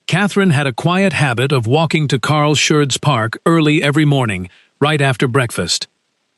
Catherine had a quiet habit of walking to Carl Schurz Park early every morning, right after breakfast.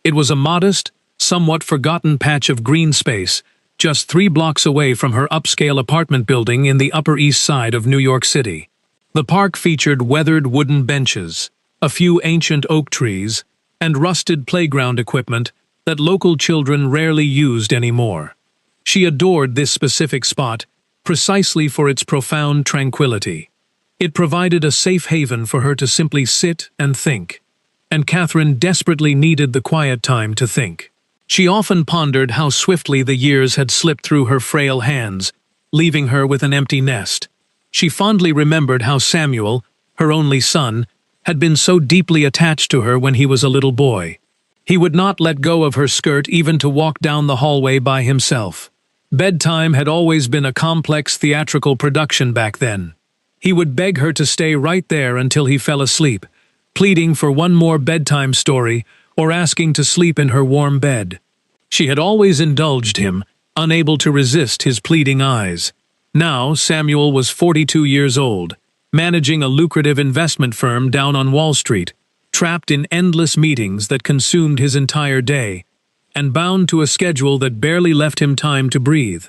It was a modest, somewhat forgotten patch of green space, just 3 blocks away from her upscale apartment building in the Upper East Side of New York City. The park featured weathered wooden benches, a few ancient oak trees, and rusted playground equipment that local children rarely used anymore. She adored this specific spot precisely for its profound tranquility. It provided a safe haven for her to simply sit and think, and Catherine desperately needed the quiet time to think. She often pondered how swiftly the years had slipped through her frail hands, leaving her with an empty nest. She fondly remembered how Samuel, her only son, had been so deeply attached to her when he was a little boy. He would not let go of her skirt even to walk down the hallway by himself. Bedtime had always been a complex theatrical production back then. He would beg her to stay right there until he fell asleep, pleading for one more bedtime story or asking to sleep in her warm bed. She had always indulged him, unable to resist his pleading eyes. Now Samuel was 42 years old, managing a lucrative investment firm down on Wall Street, trapped in endless meetings that consumed his entire day, and bound to a schedule that barely left him time to breathe.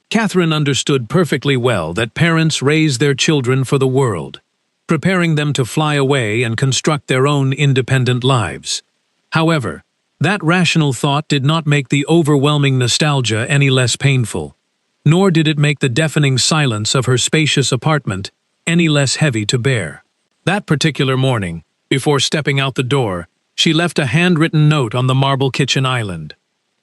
Catherine understood perfectly well that parents raise their children for the world, preparing them to fly away and construct their own independent lives. However, that rational thought did not make the overwhelming nostalgia any less painful, nor did it make the deafening silence of her spacious apartment any less heavy to bear. That particular morning, before stepping out the door, she left a handwritten note on the marble kitchen island.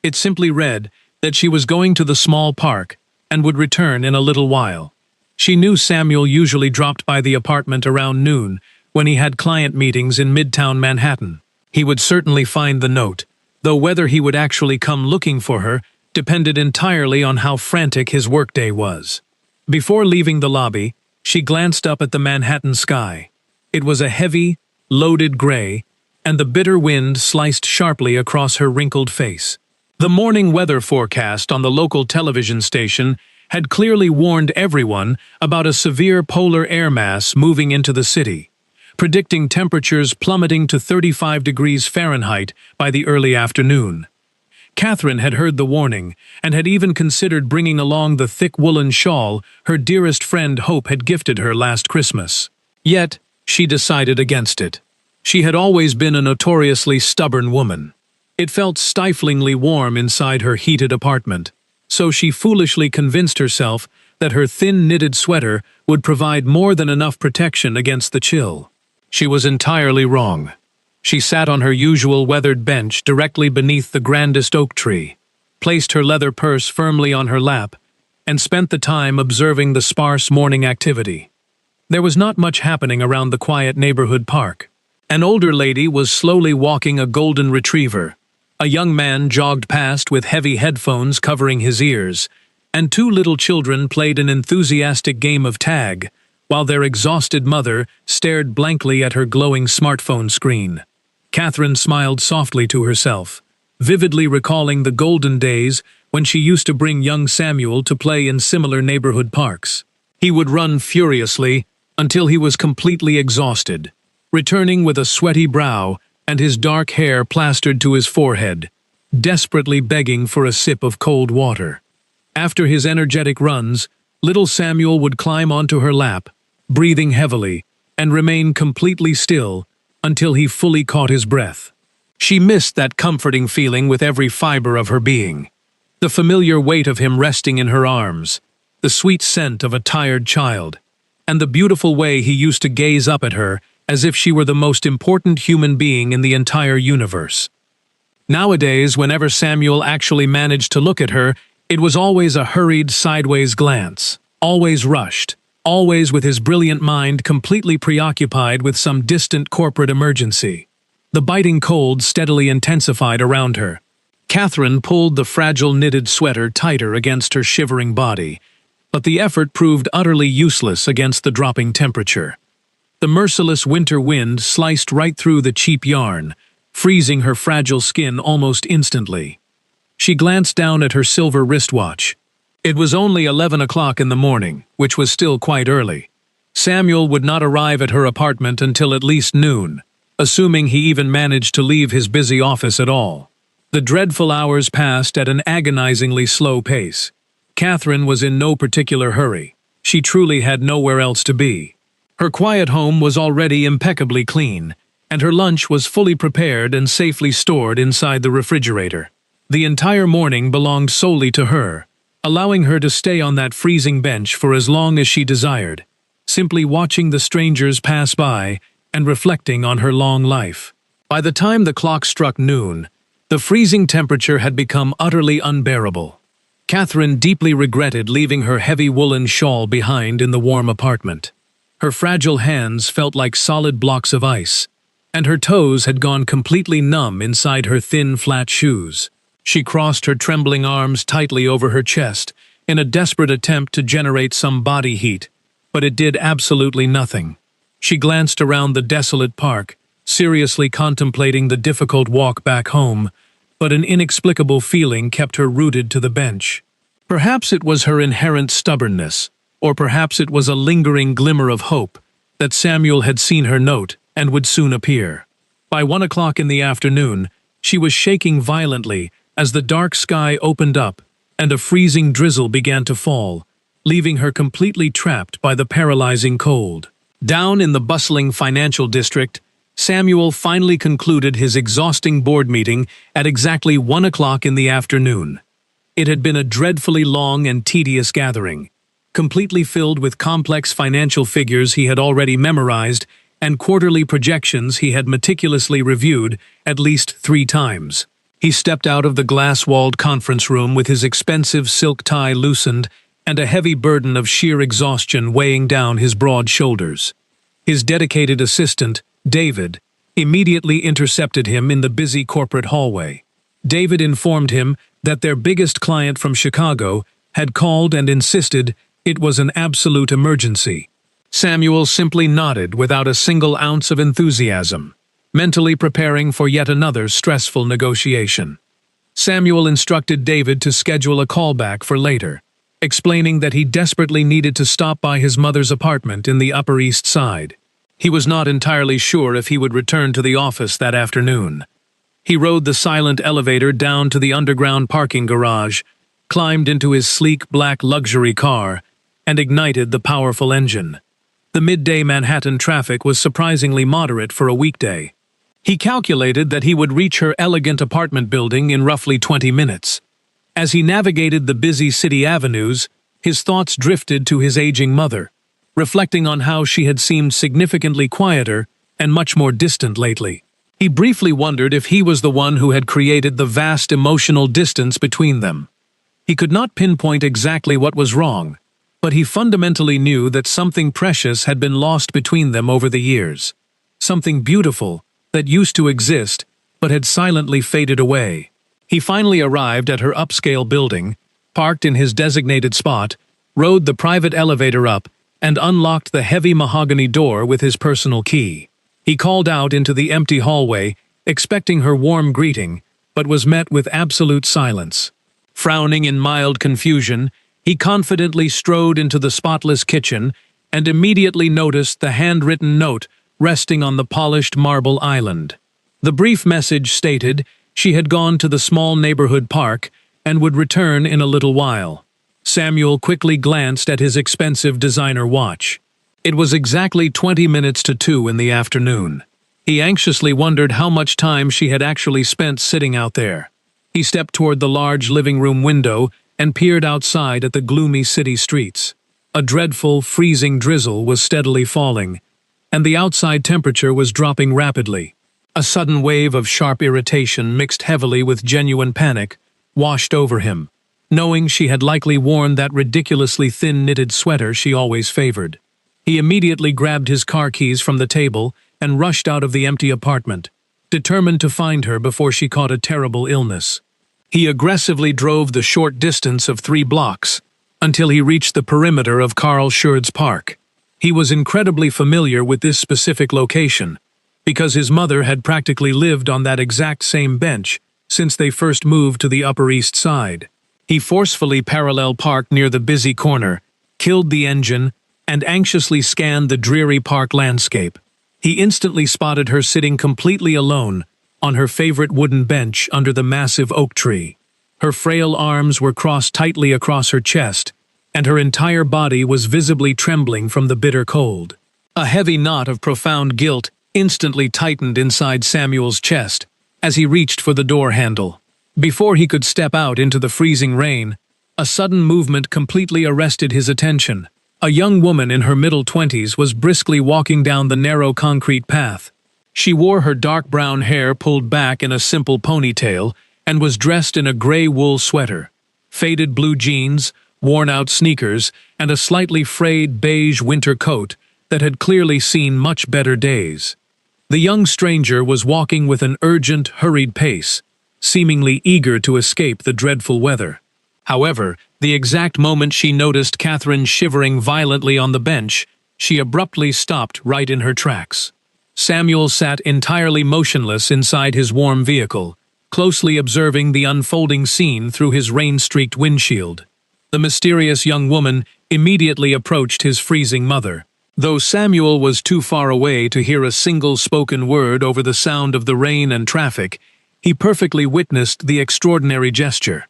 It simply read that she was going to the small park and would return in a little while. She knew Samuel usually dropped by the apartment around noon when he had client meetings in Midtown Manhattan. He would certainly find the note, though whether he would actually come looking for her depended entirely on how frantic his workday was. Before leaving the lobby, she glanced up at the Manhattan sky. It was a heavy, loaded gray, and the bitter wind sliced sharply across her wrinkled face. The morning weather forecast on the local television station had clearly warned everyone about a severe polar air mass moving into the city, predicting temperatures plummeting to 35 degrees Fahrenheit by the early afternoon. Catherine had heard the warning and had even considered bringing along the thick woolen shawl her dearest friend Hope had gifted her last Christmas. Yet, she decided against it. She had always been a notoriously stubborn woman. It felt stiflingly warm inside her heated apartment, so she foolishly convinced herself that her thin knitted sweater would provide more than enough protection against the chill. She was entirely wrong. She sat on her usual weathered bench directly beneath the grandest oak tree, placed her leather purse firmly on her lap, and spent the time observing the sparse morning activity. There was not much happening around the quiet neighborhood park. An older lady was slowly walking a golden retriever. A young man jogged past with heavy headphones covering his ears, and 2 little children played an enthusiastic game of tag, while their exhausted mother stared blankly at her glowing smartphone screen. Catherine smiled softly to herself, vividly recalling the golden days when she used to bring young Samuel to play in similar neighborhood parks. He would run furiously until he was completely exhausted, returning with a sweaty brow and his dark hair plastered to his forehead, desperately begging for a sip of cold water. After his energetic runs, little Samuel would climb onto her lap, breathing heavily, and remain completely still until he fully caught his breath. She missed that comforting feeling with every fiber of her being. The familiar weight of him resting in her arms, the sweet scent of a tired child, and the beautiful way he used to gaze up at her as if she were the most important human being in the entire universe. Nowadays, whenever Samuel actually managed to look at her, it was always a hurried, sideways glance, always rushed, always with his brilliant mind completely preoccupied with some distant corporate emergency. The biting cold steadily intensified around her. Catherine pulled the fragile knitted sweater tighter against her shivering body, but the effort proved utterly useless against the dropping temperature. The merciless winter wind sliced right through the cheap yarn, freezing her fragile skin almost instantly. She glanced down at her silver wristwatch. It was only 11 o'clock in the morning, which was still quite early. Samuel would not arrive at her apartment until at least noon, assuming he even managed to leave his busy office at all. The dreadful hours passed at an agonizingly slow pace. Catherine was in no particular hurry. She truly had nowhere else to be. Her quiet home was already impeccably clean, and her lunch was fully prepared and safely stored inside the refrigerator. The entire morning belonged solely to her, allowing her to stay on that freezing bench for as long as she desired, simply watching the strangers pass by and reflecting on her long life. By the time the clock struck noon, the freezing temperature had become utterly unbearable. Catherine deeply regretted leaving her heavy woolen shawl behind in the warm apartment. Her fragile hands felt like solid blocks of ice, and her toes had gone completely numb inside her thin, flat shoes. She crossed her trembling arms tightly over her chest in a desperate attempt to generate some body heat, but it did absolutely nothing. She glanced around the desolate park, seriously contemplating the difficult walk back home, but an inexplicable feeling kept her rooted to the bench. Perhaps it was her inherent stubbornness, or perhaps it was a lingering glimmer of hope that Samuel had seen her note and would soon appear. By 1 o'clock in the afternoon, she was shaking violently as the dark sky opened up and a freezing drizzle began to fall, leaving her completely trapped by the paralyzing cold. Down in the bustling financial district, Samuel finally concluded his exhausting board meeting at exactly 1 o'clock in the afternoon. It had been a dreadfully long and tedious gathering, completely filled with complex financial figures he had already memorized and quarterly projections he had meticulously reviewed at least 3 times. He stepped out of the glass-walled conference room with his expensive silk tie loosened and a heavy burden of sheer exhaustion weighing down his broad shoulders. His dedicated assistant, David, immediately intercepted him in the busy corporate hallway. David informed him that their biggest client from Chicago had called and insisted it was an absolute emergency. Samuel simply nodded without a single ounce of enthusiasm, mentally preparing for yet another stressful negotiation. Samuel instructed David to schedule a callback for later, explaining that he desperately needed to stop by his mother's apartment in the Upper East Side. He was not entirely sure if he would return to the office that afternoon. He rode the silent elevator down to the underground parking garage, climbed into his sleek black luxury car, and ignited the powerful engine. The midday Manhattan traffic was surprisingly moderate for a weekday. He calculated that he would reach her elegant apartment building in roughly 20 minutes. As he navigated the busy city avenues, his thoughts drifted to his aging mother, reflecting on how she had seemed significantly quieter and much more distant lately. He briefly wondered if he was the one who had created the vast emotional distance between them. He could not pinpoint exactly what was wrong, but he fundamentally knew that something precious had been lost between them over the years. Something beautiful that used to exist but had silently faded away. He finally arrived at her upscale building, parked in his designated spot, rode the private elevator up, and unlocked the heavy mahogany door with his personal key. He called out into the empty hallway, expecting her warm greeting, but was met with absolute silence. Frowning in mild confusion, he confidently strode into the spotless kitchen and immediately noticed the handwritten note resting on the polished marble island. The brief message stated she had gone to the small neighborhood park and would return in a little while. Samuel quickly glanced at his expensive designer watch. It was exactly 20 minutes to 2 in the afternoon. He anxiously wondered how much time she had actually spent sitting out there. He stepped toward the large living room window and peered outside at the gloomy city streets. A dreadful, freezing drizzle was steadily falling, and the outside temperature was dropping rapidly. A sudden wave of sharp irritation mixed heavily with genuine panic washed over him, knowing she had likely worn that ridiculously thin knitted sweater she always favored. He immediately grabbed his car keys from the table and rushed out of the empty apartment, determined to find her before she caught a terrible illness. He aggressively drove the short distance of 3 blocks until he reached the perimeter of Carl Schurz Park. He was incredibly familiar with this specific location, because his mother had practically lived on that exact same bench since they first moved to the Upper East Side. He forcefully parallel parked near the busy corner, killed the engine, and anxiously scanned the dreary park landscape. He instantly spotted her sitting completely alone on her favorite wooden bench under the massive oak tree. Her frail arms were crossed tightly across her chest, and her entire body was visibly trembling from the bitter cold. A heavy knot of profound guilt instantly tightened inside Samuel's chest as he reached for the door handle. Before he could step out into the freezing rain, a sudden movement completely arrested his attention. A young woman in her middle-20s was briskly walking down the narrow concrete path. She wore her dark brown hair pulled back in a simple ponytail and was dressed in a gray wool sweater, faded blue jeans, worn-out sneakers, and a slightly frayed beige winter coat that had clearly seen much better days. The young stranger was walking with an urgent, hurried pace, seemingly eager to escape the dreadful weather. However, the exact moment she noticed Catherine shivering violently on the bench, she abruptly stopped right in her tracks. Samuel sat entirely motionless inside his warm vehicle, closely observing the unfolding scene through his rain-streaked windshield. The mysterious young woman immediately approached his freezing mother. Though Samuel was too far away to hear a single spoken word over the sound of the rain and traffic, he perfectly witnessed the extraordinary gesture.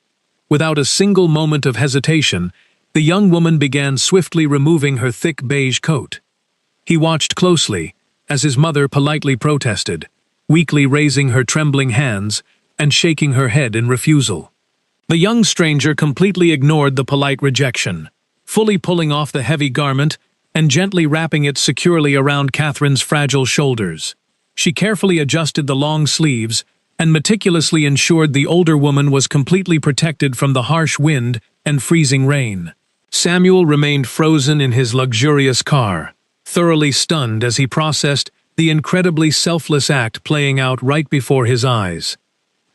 Without a single moment of hesitation, the young woman began swiftly removing her thick beige coat. He watched closely as his mother politely protested, weakly raising her trembling hands and shaking her head in refusal. The young stranger completely ignored the polite rejection, fully pulling off the heavy garment and gently wrapping it securely around Catherine's fragile shoulders. She carefully adjusted the long sleeves and meticulously ensured the older woman was completely protected from the harsh wind and freezing rain. Samuel remained frozen in his luxurious car, thoroughly stunned as he processed the incredibly selfless act playing out right before his eyes.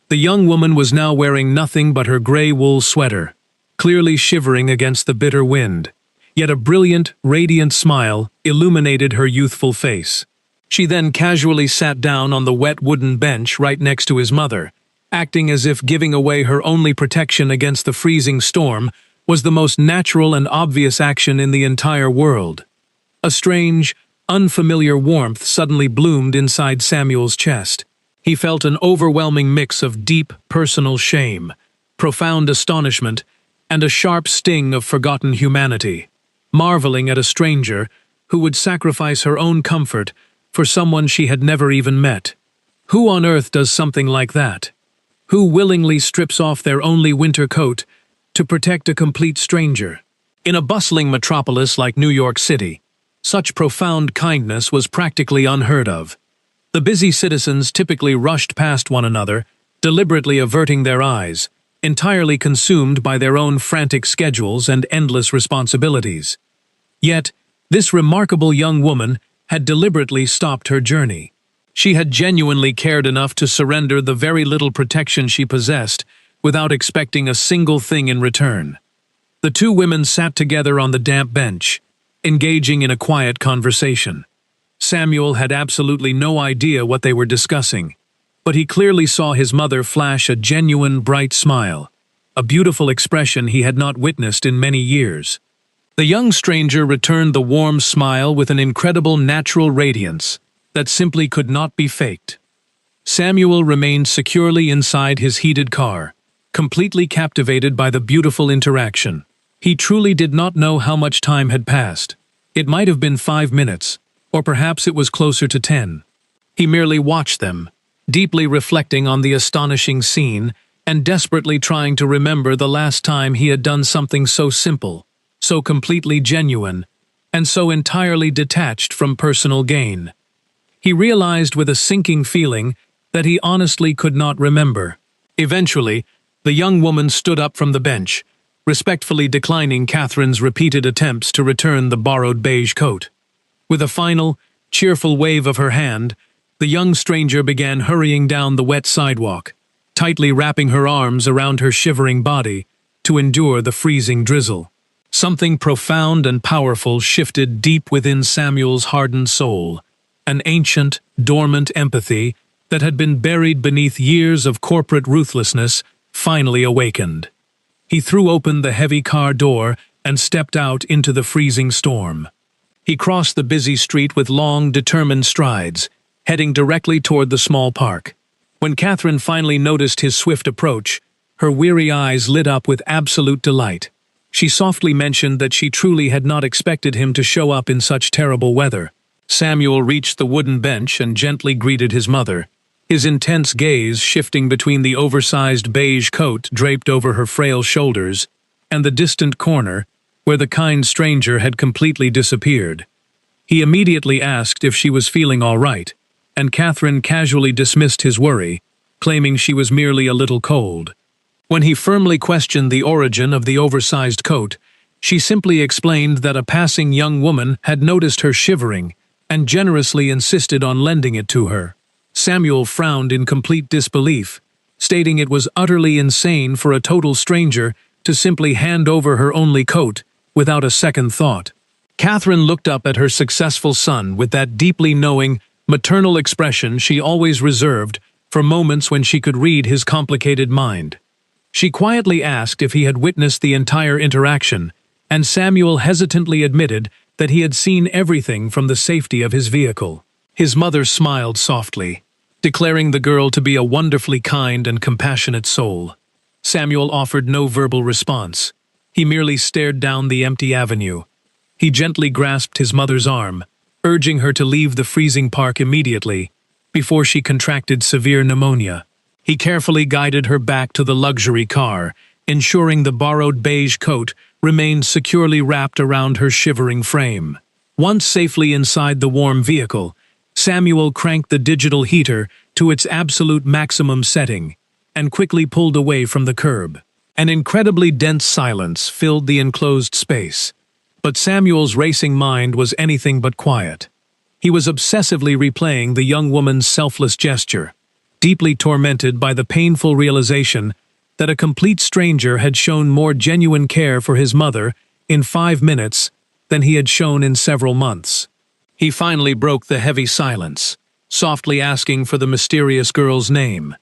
The young woman was now wearing nothing but her gray wool sweater, clearly shivering against the bitter wind, yet a brilliant, radiant smile illuminated her youthful face. She then casually sat down on the wet wooden bench right next to his mother, acting as if giving away her only protection against the freezing storm was the most natural and obvious action in the entire world. A strange, unfamiliar warmth suddenly bloomed inside Samuel's chest. He felt an overwhelming mix of deep, personal shame, profound astonishment, and a sharp sting of forgotten humanity, marveling at a stranger who would sacrifice her own comfort for someone she had never even met. Who on earth does something like that? Who willingly strips off their only winter coat to protect a complete stranger? In a bustling metropolis like New York City, such profound kindness was practically unheard of. The busy citizens typically rushed past one another, deliberately averting their eyes, entirely consumed by their own frantic schedules and endless responsibilities. Yet, this remarkable young woman had deliberately stopped her journey. She had genuinely cared enough to surrender the very little protection she possessed without expecting a single thing in return. The two women sat together on the damp bench, engaging in a quiet conversation. Samuel had absolutely no idea what they were discussing, but he clearly saw his mother flash a genuine, bright smile, a beautiful expression he had not witnessed in many years. The young stranger returned the warm smile with an incredible natural radiance that simply could not be faked. Samuel remained securely inside his heated car, completely captivated by the beautiful interaction. He truly did not know how much time had passed. It might have been 5 minutes, or perhaps it was closer to 10. He merely watched them, deeply reflecting on the astonishing scene and desperately trying to remember the last time he had done something so simple, so completely genuine, and so entirely detached from personal gain. He realized with a sinking feeling that he honestly could not remember. Eventually, the young woman stood up from the bench, respectfully declining Catherine's repeated attempts to return the borrowed beige coat. With a final, cheerful wave of her hand, the young stranger began hurrying down the wet sidewalk, tightly wrapping her arms around her shivering body to endure the freezing drizzle. Something profound and powerful shifted deep within Samuel's hardened soul, an ancient, dormant empathy that had been buried beneath years of corporate ruthlessness finally awakened. He threw open the heavy car door and stepped out into the freezing storm. He crossed the busy street with long, determined strides, heading directly toward the small park. When Catherine finally noticed his swift approach, her weary eyes lit up with absolute delight. She softly mentioned that she truly had not expected him to show up in such terrible weather. Samuel reached the wooden bench and gently greeted his mother, his intense gaze shifting between the oversized beige coat draped over her frail shoulders and the distant corner where the kind stranger had completely disappeared. He immediately asked if she was feeling all right, and Catherine casually dismissed his worry, claiming she was merely a little cold. When he firmly questioned the origin of the oversized coat, she simply explained that a passing young woman had noticed her shivering and generously insisted on lending it to her. Samuel frowned in complete disbelief, stating it was utterly insane for a total stranger to simply hand over her only coat without a second thought. Catherine looked up at her successful son with that deeply knowing, maternal expression she always reserved for moments when she could read his complicated mind. She quietly asked if he had witnessed the entire interaction, and Samuel hesitantly admitted that he had seen everything from the safety of his vehicle. His mother smiled softly, declaring the girl to be a wonderfully kind and compassionate soul. Samuel offered no verbal response. He merely stared down the empty avenue. He gently grasped his mother's arm, urging her to leave the freezing park immediately, before she contracted severe pneumonia. He carefully guided her back to the luxury car, ensuring the borrowed beige coat remained securely wrapped around her shivering frame. Once safely inside the warm vehicle, Samuel cranked the digital heater to its absolute maximum setting and quickly pulled away from the curb. An incredibly dense silence filled the enclosed space, but Samuel's racing mind was anything but quiet. He was obsessively replaying the young woman's selfless gesture, deeply tormented by the painful realization that a complete stranger had shown more genuine care for his mother in 5 minutes than he had shown in several months. He finally broke the heavy silence, softly asking for the mysterious girl's name.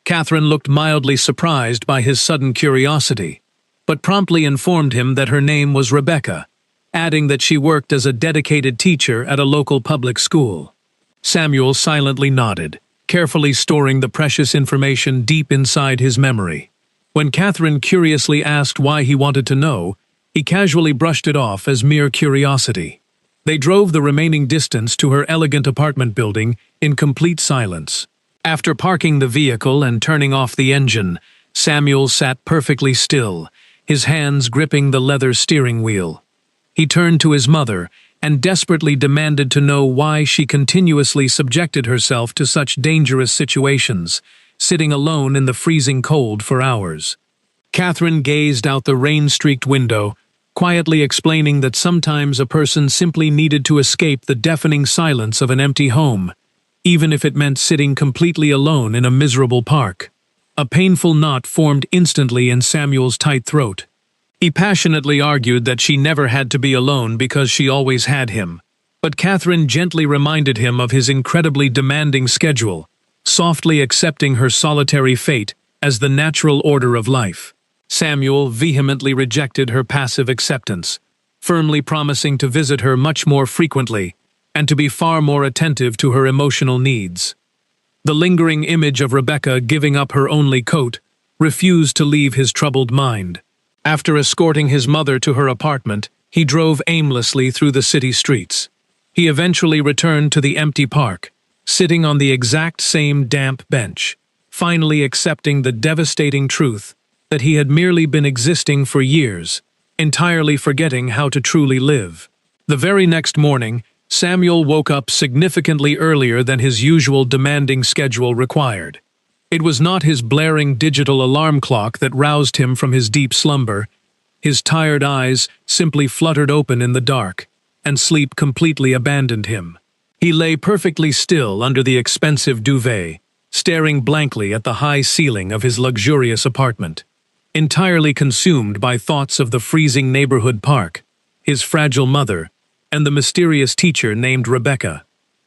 Catherine looked mildly surprised by his sudden curiosity, but promptly informed him that her name was Rebecca, adding that she worked as a dedicated teacher at a local public school. Samuel silently nodded, carefully storing the precious information deep inside his memory. When Catherine curiously asked why he wanted to know, he casually brushed it off as mere curiosity. They drove the remaining distance to her elegant apartment building in complete silence. After parking the vehicle and turning off the engine, Samuel sat perfectly still, his hands gripping the leather steering wheel. He turned to his mother and desperately demanded to know why she continuously subjected herself to such dangerous situations, sitting alone in the freezing cold for hours. Catherine gazed out the rain-streaked window, quietly explaining that sometimes a person simply needed to escape the deafening silence of an empty home, even if it meant sitting completely alone in a miserable park. A painful knot formed instantly in Samuel's tight throat. He passionately argued that she never had to be alone because she always had him, but Catherine gently reminded him of his incredibly demanding schedule, softly accepting her solitary fate as the natural order of life. Samuel vehemently rejected her passive acceptance, firmly promising to visit her much more frequently and to be far more attentive to her emotional needs. The lingering image of Rebecca giving up her only coat refused to leave his troubled mind. After escorting his mother to her apartment, he drove aimlessly through the city streets. He eventually returned to the empty park, sitting on the exact same damp bench, finally accepting the devastating truth that he had merely been existing for years, entirely forgetting how to truly live. The very next morning, Samuel woke up significantly earlier than his usual demanding schedule required. It was not his blaring digital alarm clock that roused him from his deep slumber. His tired eyes simply fluttered open in the dark, and sleep completely abandoned him. He lay perfectly still under the expensive duvet, staring blankly at the high ceiling of his luxurious apartment, entirely consumed by thoughts of the freezing neighborhood park, his fragile mother, and the mysterious teacher named Rebecca.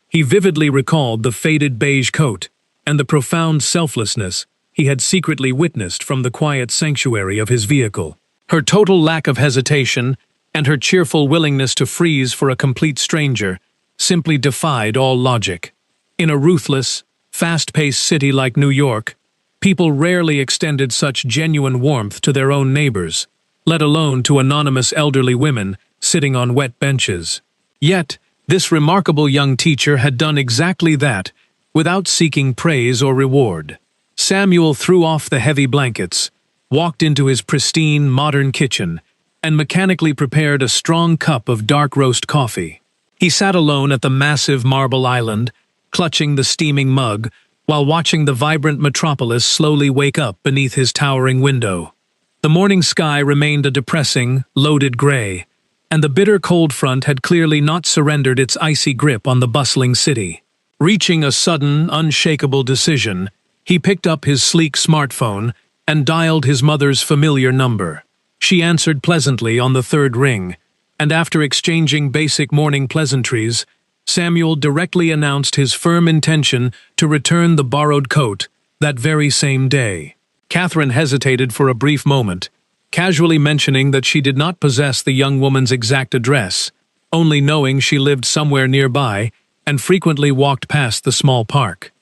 He vividly recalled the faded beige coat and the profound selflessness he had secretly witnessed from the quiet sanctuary of his vehicle. Her total lack of hesitation and her cheerful willingness to freeze for a complete stranger simply defied all logic. In a ruthless, fast-paced city like New York, people rarely extended such genuine warmth to their own neighbors, let alone to anonymous elderly women sitting on wet benches. Yet, this remarkable young teacher had done exactly that, without seeking praise or reward. Samuel threw off the heavy blankets, walked into his pristine, modern kitchen, and mechanically prepared a strong cup of dark roast coffee. He sat alone at the massive marble island, clutching the steaming mug, while watching the vibrant metropolis slowly wake up beneath his towering window. The morning sky remained a depressing, loaded gray, and the bitter cold front had clearly not surrendered its icy grip on the bustling city. Reaching a sudden, unshakable decision, he picked up his sleek smartphone and dialed his mother's familiar number. She answered pleasantly on the third ring, and after exchanging basic morning pleasantries, Samuel directly announced his firm intention to return the borrowed coat that very same day. Catherine hesitated for a brief moment, casually mentioning that she did not possess the young woman's exact address, only knowing she lived somewhere nearby and frequently walked past the small park.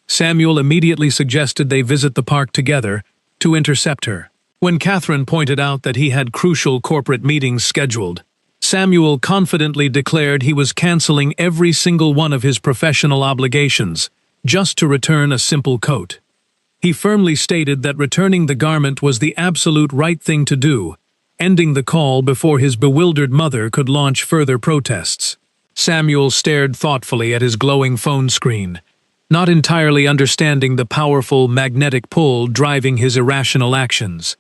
Samuel immediately suggested they visit the park together to intercept her. When Catherine pointed out that he had crucial corporate meetings scheduled, Samuel confidently declared he was canceling every single one of his professional obligations just to return a simple coat. He firmly stated that returning the garment was the absolute right thing to do, ending the call before his bewildered mother could launch further protests. Samuel stared thoughtfully at his glowing phone screen, not entirely understanding the powerful magnetic pull driving his irrational actions.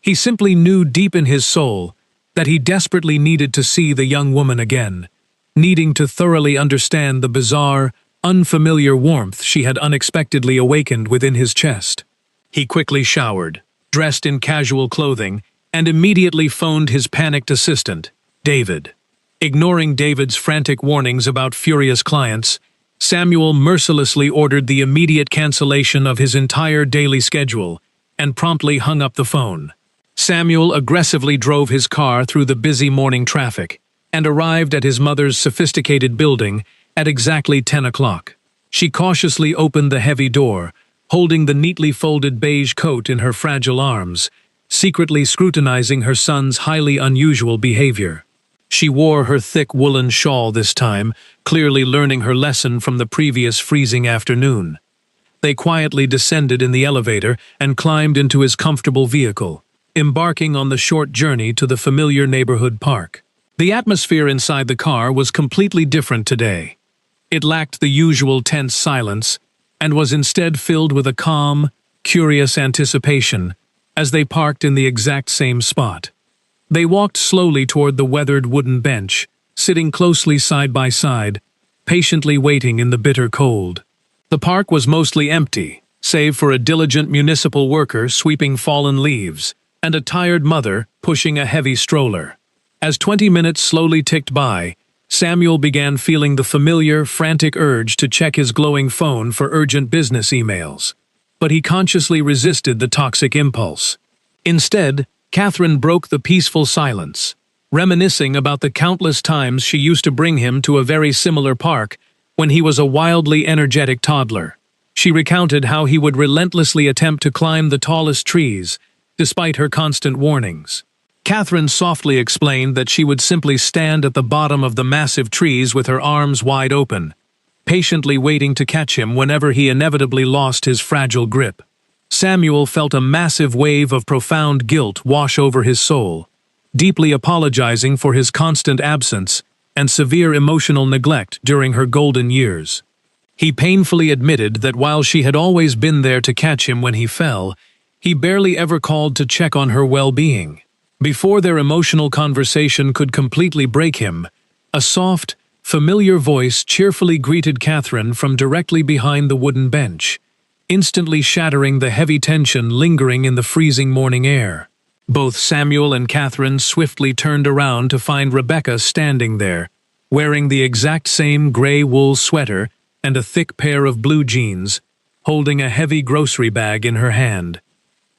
He simply knew deep in his soul that he desperately needed to see the young woman again, needing to thoroughly understand the bizarre, unfamiliar warmth she had unexpectedly awakened within his chest. He quickly showered, dressed in casual clothing, and immediately phoned his panicked assistant, David. Ignoring David's frantic warnings about furious clients, Samuel mercilessly ordered the immediate cancellation of his entire daily schedule and promptly hung up the phone. Samuel aggressively drove his car through the busy morning traffic and arrived at his mother's sophisticated building at exactly 10 o'clock. She cautiously opened the heavy door, holding the neatly folded beige coat in her fragile arms, secretly scrutinizing her son's highly unusual behavior. She wore her thick woolen shawl this time, clearly learning her lesson from the previous freezing afternoon. They quietly descended in the elevator and climbed into his comfortable vehicle, embarking on the short journey to the familiar neighborhood park. The atmosphere inside the car was completely different today. It lacked the usual tense silence and was instead filled with a calm, curious anticipation as they parked in the exact same spot. They walked slowly toward the weathered wooden bench, sitting closely side by side, patiently waiting in the bitter cold. The park was mostly empty, save for a diligent municipal worker sweeping fallen leaves and a tired mother pushing a heavy stroller. As 20 minutes slowly ticked by, Samuel began feeling the familiar, frantic urge to check his glowing phone for urgent business emails. But he consciously resisted the toxic impulse. Instead, Catherine broke the peaceful silence, reminiscing about the countless times she used to bring him to a very similar park when he was a wildly energetic toddler. She recounted how he would relentlessly attempt to climb the tallest trees, despite her constant warnings. Catherine softly explained that she would simply stand at the bottom of the massive trees with her arms wide open, patiently waiting to catch him whenever he inevitably lost his fragile grip. Samuel felt a massive wave of profound guilt wash over his soul, deeply apologizing for his constant absence and severe emotional neglect during her golden years. He painfully admitted that while she had always been there to catch him when he fell, he barely ever called to check on her well-being. Before their emotional conversation could completely break him, a soft, familiar voice cheerfully greeted Catherine from directly behind the wooden bench, instantly shattering the heavy tension lingering in the freezing morning air. Both Samuel and Catherine swiftly turned around to find Rebecca standing there, wearing the exact same gray wool sweater and a thick pair of blue jeans, holding a heavy grocery bag in her hand.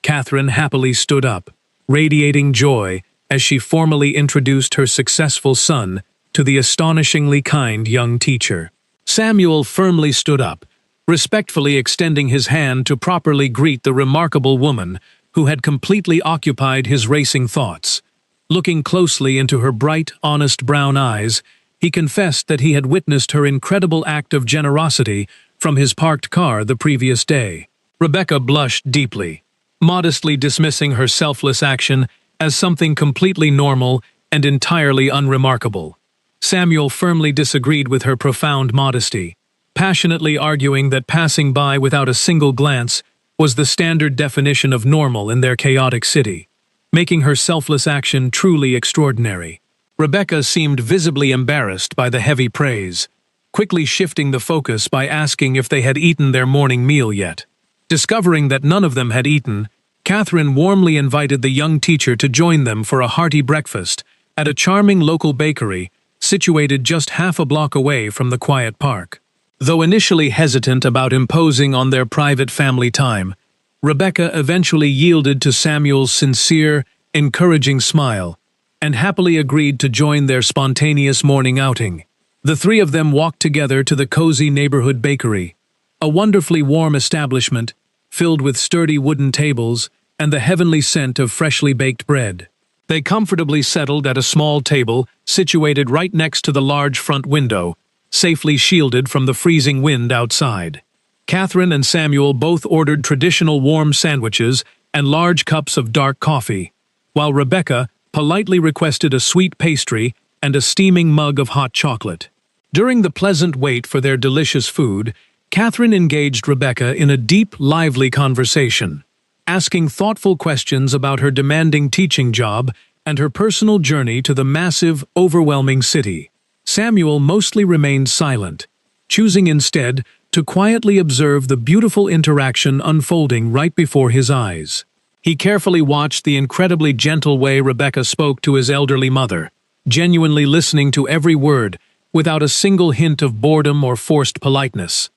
Catherine happily stood up, radiating joy as she formally introduced her successful son to the astonishingly kind young teacher. Samuel firmly stood up, respectfully extending his hand to properly greet the remarkable woman who had completely occupied his racing thoughts. Looking closely into her bright, honest brown eyes, he confessed that he had witnessed her incredible act of generosity from his parked car the previous day. Rebecca blushed deeply, modestly dismissing her selfless action as something completely normal and entirely unremarkable. Samuel firmly disagreed with her profound modesty, passionately arguing that passing by without a single glance was the standard definition of normal in their chaotic city, making her selfless action truly extraordinary. Rebecca seemed visibly embarrassed by the heavy praise, quickly shifting the focus by asking if they had eaten their morning meal yet. Discovering that none of them had eaten, Catherine warmly invited the young teacher to join them for a hearty breakfast at a charming local bakery situated just half a block away from the quiet park. Though initially hesitant about imposing on their private family time, Rebecca eventually yielded to Samuel's sincere, encouraging smile and happily agreed to join their spontaneous morning outing. The three of them walked together to the cozy neighborhood bakery, a wonderfully warm establishment filled with sturdy wooden tables and the heavenly scent of freshly baked bread. They comfortably settled at a small table situated right next to the large front window, safely shielded from the freezing wind outside. Catherine and Samuel both ordered traditional warm sandwiches and large cups of dark coffee, while Rebecca politely requested a sweet pastry and a steaming mug of hot chocolate. During the pleasant wait for their delicious food, Catherine engaged Rebecca in a deep, lively conversation, asking thoughtful questions about her demanding teaching job and her personal journey to the massive, overwhelming city. Samuel mostly remained silent, choosing instead to quietly observe the beautiful interaction unfolding right before his eyes. He carefully watched the incredibly gentle way Rebecca spoke to his elderly mother, genuinely listening to every word, without a single hint of boredom or forced politeness.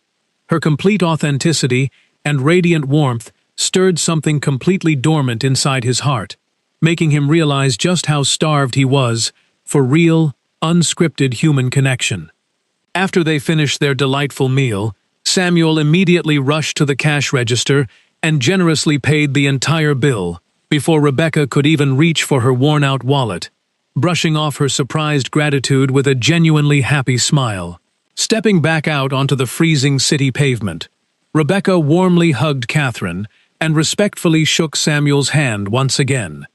Her complete authenticity and radiant warmth stirred something completely dormant inside his heart, making him realize just how starved he was for real, unscripted human connection. After they finished their delightful meal, Samuel immediately rushed to the cash register and generously paid the entire bill before Rebecca could even reach for her worn-out wallet, brushing off her surprised gratitude with a genuinely happy smile. Stepping back out onto the freezing city pavement, Rebecca warmly hugged Catherine and respectfully shook Samuel's hand once again,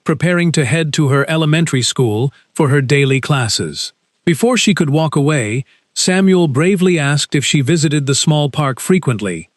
preparing to head to her elementary school for her daily classes. Before she could walk away, Samuel bravely asked if she visited the small park frequently,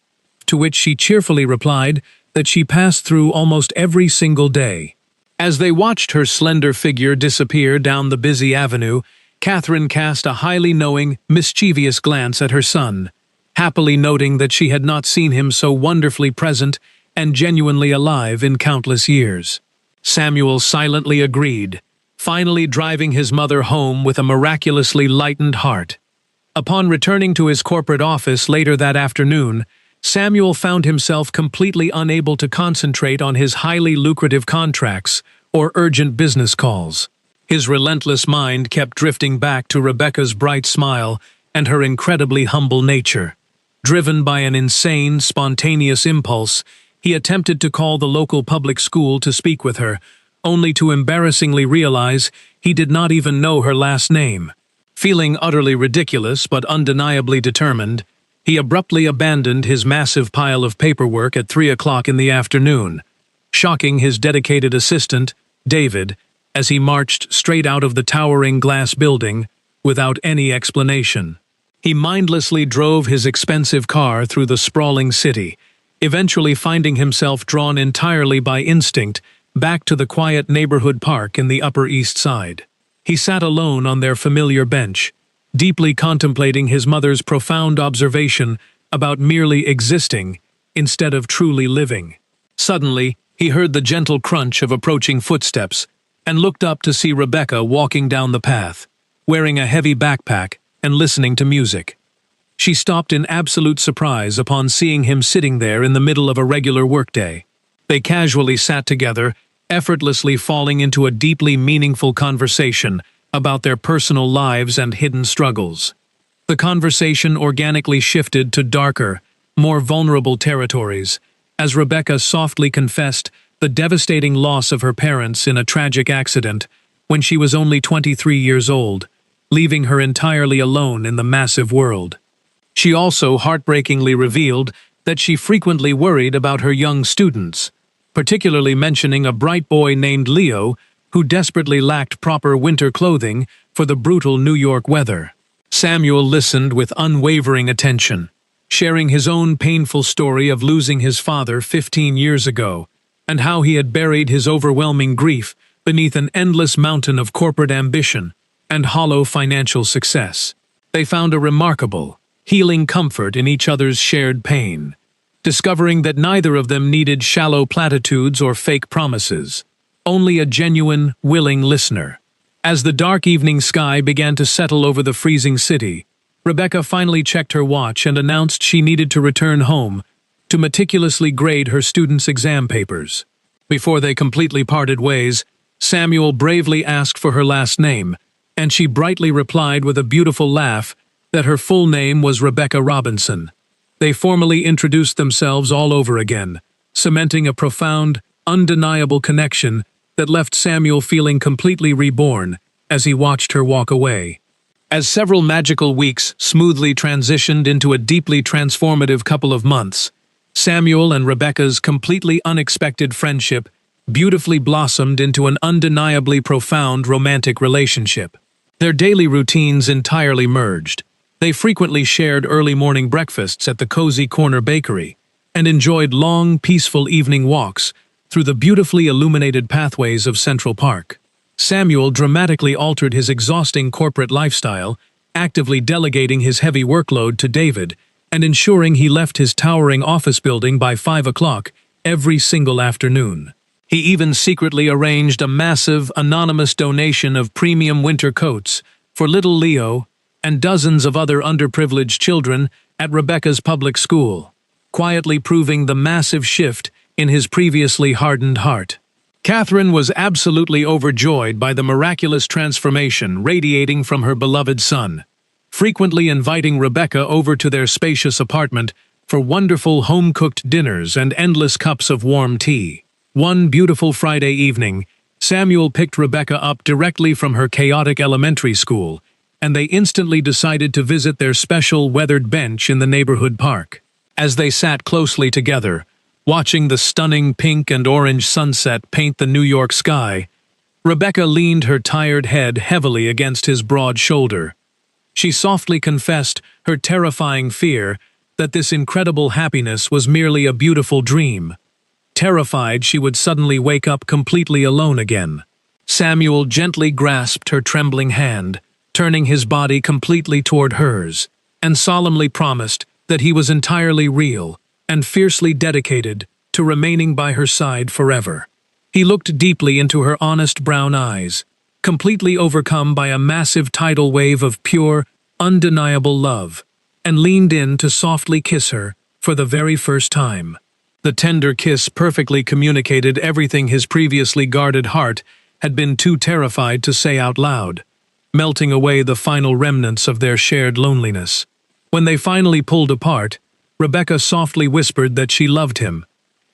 to which she cheerfully replied that she passed through almost every single day. As they watched her slender figure disappear down the busy avenue, Catherine cast a highly knowing, mischievous glance at her son, happily noting that she had not seen him so wonderfully present and genuinely alive in countless years. Samuel silently agreed, finally driving his mother home with a miraculously lightened heart. Upon returning to his corporate office later that afternoon, Samuel found himself completely unable to concentrate on his highly lucrative contracts or urgent business calls. His relentless mind kept drifting back to Rebecca's bright smile and her incredibly humble nature. Driven by an insane, spontaneous impulse, he attempted to call the local public school to speak with her, only to embarrassingly realize he did not even know her last name. Feeling utterly ridiculous but undeniably determined, he abruptly abandoned his massive pile of paperwork at 3 o'clock in the afternoon, shocking his dedicated assistant, David, as he marched straight out of the towering glass building without any explanation. He mindlessly drove his expensive car through the sprawling city, eventually finding himself drawn entirely by instinct back to the quiet neighborhood park in the Upper East Side. He sat alone on their familiar bench, deeply contemplating his mother's profound observation about merely existing instead of truly living. Suddenly, he heard the gentle crunch of approaching footsteps and looked up to see Rebecca walking down the path, wearing a heavy backpack and listening to music. She stopped in absolute surprise upon seeing him sitting there in the middle of a regular workday. They casually sat together, effortlessly falling into a deeply meaningful conversation about their personal lives and hidden struggles. The conversation organically shifted to darker, more vulnerable territories, as Rebecca softly confessed the devastating loss of her parents in a tragic accident when she was only 23 years old, leaving her entirely alone in the massive world. She also heartbreakingly revealed that she frequently worried about her young students, particularly mentioning a bright boy named Leo who desperately lacked proper winter clothing for the brutal New York weather. Samuel listened with unwavering attention, sharing his own painful story of losing his father 15 years ago, and how he had buried his overwhelming grief beneath an endless mountain of corporate ambition and hollow financial success. They found a remarkable, healing comfort in each other's shared pain, discovering that neither of them needed shallow platitudes or fake promises, only a genuine, willing listener. As the dark evening sky began to settle over the freezing city, Rebecca finally checked her watch and announced she needed to return home to meticulously grade her students' exam papers. Before they completely parted ways, Samuel bravely asked for her last name, and she brightly replied with a beautiful laugh that her full name was Rebecca Robinson. They formally introduced themselves all over again, cementing a profound, undeniable connection that left Samuel feeling completely reborn as he watched her walk away. As several magical weeks smoothly transitioned into a deeply transformative couple of months, Samuel and Rebecca's completely unexpected friendship beautifully blossomed into an undeniably profound romantic relationship. Their daily routines entirely merged. They frequently shared early morning breakfasts at the Cozy Corner Bakery and enjoyed long, peaceful evening walks through the beautifully illuminated pathways of Central Park. Samuel dramatically altered his exhausting corporate lifestyle, actively delegating his heavy workload to David and ensuring he left his towering office building by 5 o'clock every single afternoon. He even secretly arranged a massive, anonymous donation of premium winter coats for little Leo and dozens of other underprivileged children at Rebecca's public school, quietly proving the massive shift in his previously hardened heart. Catherine was absolutely overjoyed by the miraculous transformation radiating from her beloved son, frequently inviting Rebecca over to their spacious apartment for wonderful home-cooked dinners and endless cups of warm tea. One beautiful Friday evening, Samuel picked Rebecca up directly from her chaotic elementary school, and they instantly decided to visit their special weathered bench in the neighborhood park. As they sat closely together, watching the stunning pink and orange sunset paint the New York sky, Rebecca leaned her tired head heavily against his broad shoulder. She softly confessed her terrifying fear that this incredible happiness was merely a beautiful dream, terrified she would suddenly wake up completely alone again. Samuel gently grasped her trembling hand, turning his body completely toward hers, and solemnly promised that he was entirely real and fiercely dedicated to remaining by her side forever. He looked deeply into her honest brown eyes, completely overcome by a massive tidal wave of pure, undeniable love, and leaned in to softly kiss her for the very first time. The tender kiss perfectly communicated everything his previously guarded heart had been too terrified to say out loud, melting away the final remnants of their shared loneliness. When they finally pulled apart, Rebecca softly whispered that she loved him,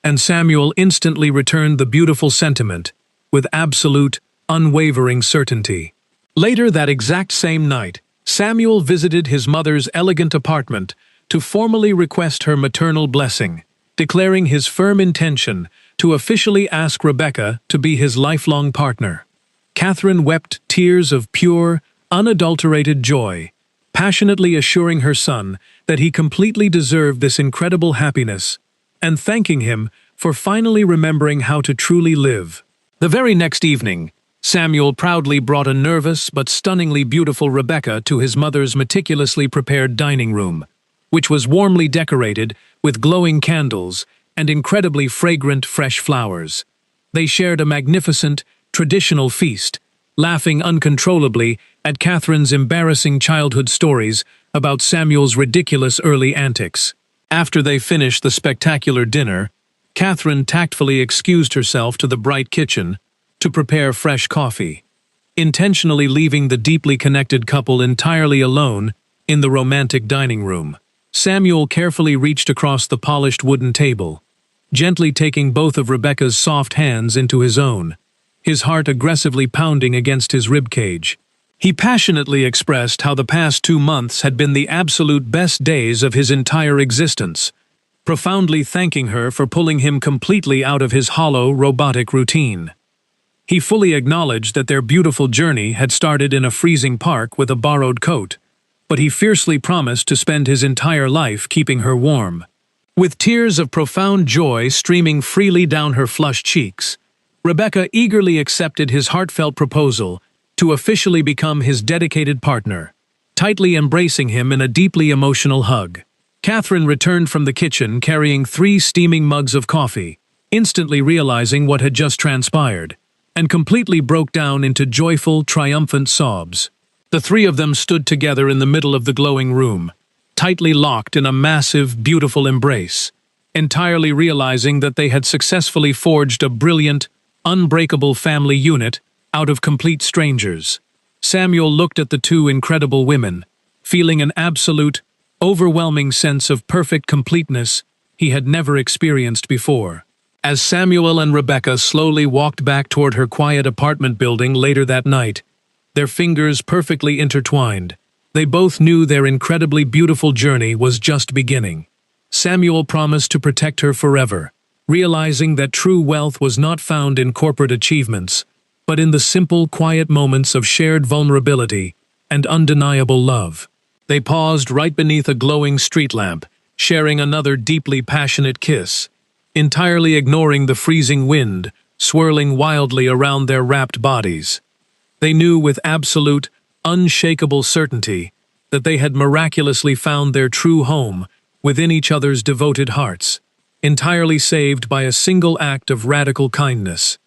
and Samuel instantly returned the beautiful sentiment with absolute, unwavering certainty. Later that exact same night, Samuel visited his mother's elegant apartment to formally request her maternal blessing, declaring his firm intention to officially ask Rebecca to be his lifelong partner. Catherine wept tears of pure, unadulterated joy, passionately assuring her son that he completely deserved this incredible happiness, and thanking him for finally remembering how to truly live. The very next evening, Samuel proudly brought a nervous but stunningly beautiful Rebecca to his mother's meticulously prepared dining room, which was warmly decorated with glowing candles and incredibly fragrant fresh flowers. They shared a magnificent, traditional feast, laughing uncontrollably at Catherine's embarrassing childhood stories about Samuel's ridiculous early antics. After they finished the spectacular dinner, Catherine tactfully excused herself to the bright kitchen to prepare fresh coffee, intentionally leaving the deeply connected couple entirely alone in the romantic dining room. Samuel carefully reached across the polished wooden table, gently taking both of Rebecca's soft hands into his own, his heart aggressively pounding against his ribcage. He passionately expressed how the past 2 months had been the absolute best days of his entire existence, profoundly thanking her for pulling him completely out of his hollow, robotic routine. He fully acknowledged that their beautiful journey had started in a freezing park with a borrowed coat, but he fiercely promised to spend his entire life keeping her warm. With tears of profound joy streaming freely down her flushed cheeks, Rebecca eagerly accepted his heartfelt proposal to officially become his dedicated partner, tightly embracing him in a deeply emotional hug. Catherine returned from the kitchen carrying 3 steaming mugs of coffee, instantly realizing what had just transpired, and completely broke down into joyful, triumphant sobs. The 3 of them stood together in the middle of the glowing room, tightly locked in a massive, beautiful embrace, entirely realizing that they had successfully forged a brilliant, unbreakable family unit out of complete strangers. Samuel looked at the 2 incredible women, feeling an absolute, overwhelming sense of perfect completeness he had never experienced before. As Samuel and Rebecca slowly walked back toward her quiet apartment building later that night, their fingers perfectly intertwined, they both knew their incredibly beautiful journey was just beginning. Samuel promised to protect her forever, realizing that true wealth was not found in corporate achievements, but in the simple, quiet moments of shared vulnerability and undeniable love. They paused right beneath a glowing street lamp, sharing another deeply passionate kiss, entirely ignoring the freezing wind swirling wildly around their wrapped bodies. They knew with absolute, unshakable certainty that they had miraculously found their true home within each other's devoted hearts, entirely saved by a single act of radical kindness.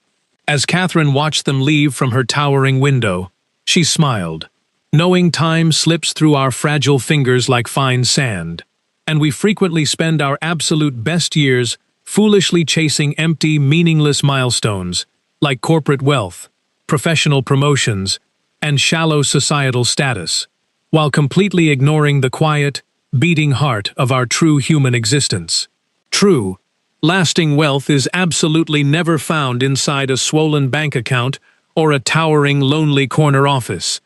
As Catherine watched them leave from her towering window, she smiled, knowing time slips through our fragile fingers like fine sand, and we frequently spend our absolute best years foolishly chasing empty, meaningless milestones like corporate wealth, professional promotions, and shallow societal status, while completely ignoring the quiet, beating heart of our true human existence. True, lasting wealth is absolutely never found inside a swollen bank account or a towering, lonely corner office.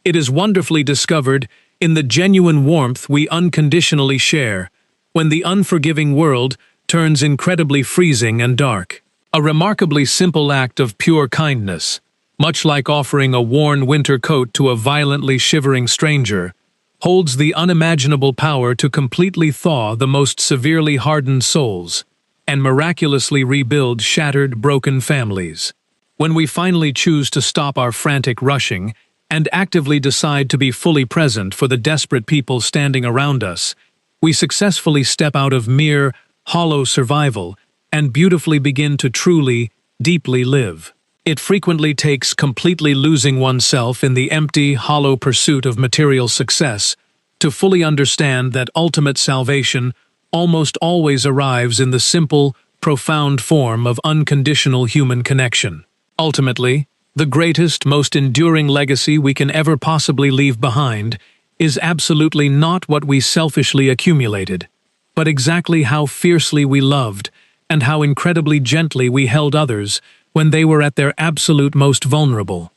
It is wonderfully discovered in the genuine warmth we unconditionally share when the unforgiving world turns incredibly freezing and dark. A remarkably simple act of pure kindness, much like offering a worn winter coat to a violently shivering stranger, holds the unimaginable power to completely thaw the most severely hardened souls and miraculously rebuild shattered, broken families. When we finally choose to stop our frantic rushing and actively decide to be fully present for the desperate people standing around us, we successfully step out of mere, hollow survival and beautifully begin to truly, deeply live. It frequently takes completely losing oneself in the empty, hollow pursuit of material success to fully understand that ultimate salvation almost always arrives in the simple, profound form of unconditional human connection. Ultimately, the greatest, most enduring legacy we can ever possibly leave behind is absolutely not what we selfishly accumulated, but exactly how fiercely we loved and how incredibly gently we held others when they were at their absolute most vulnerable.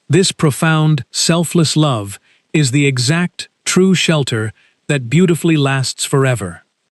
This profound, selfless love is the exact, true shelter that beautifully lasts forever.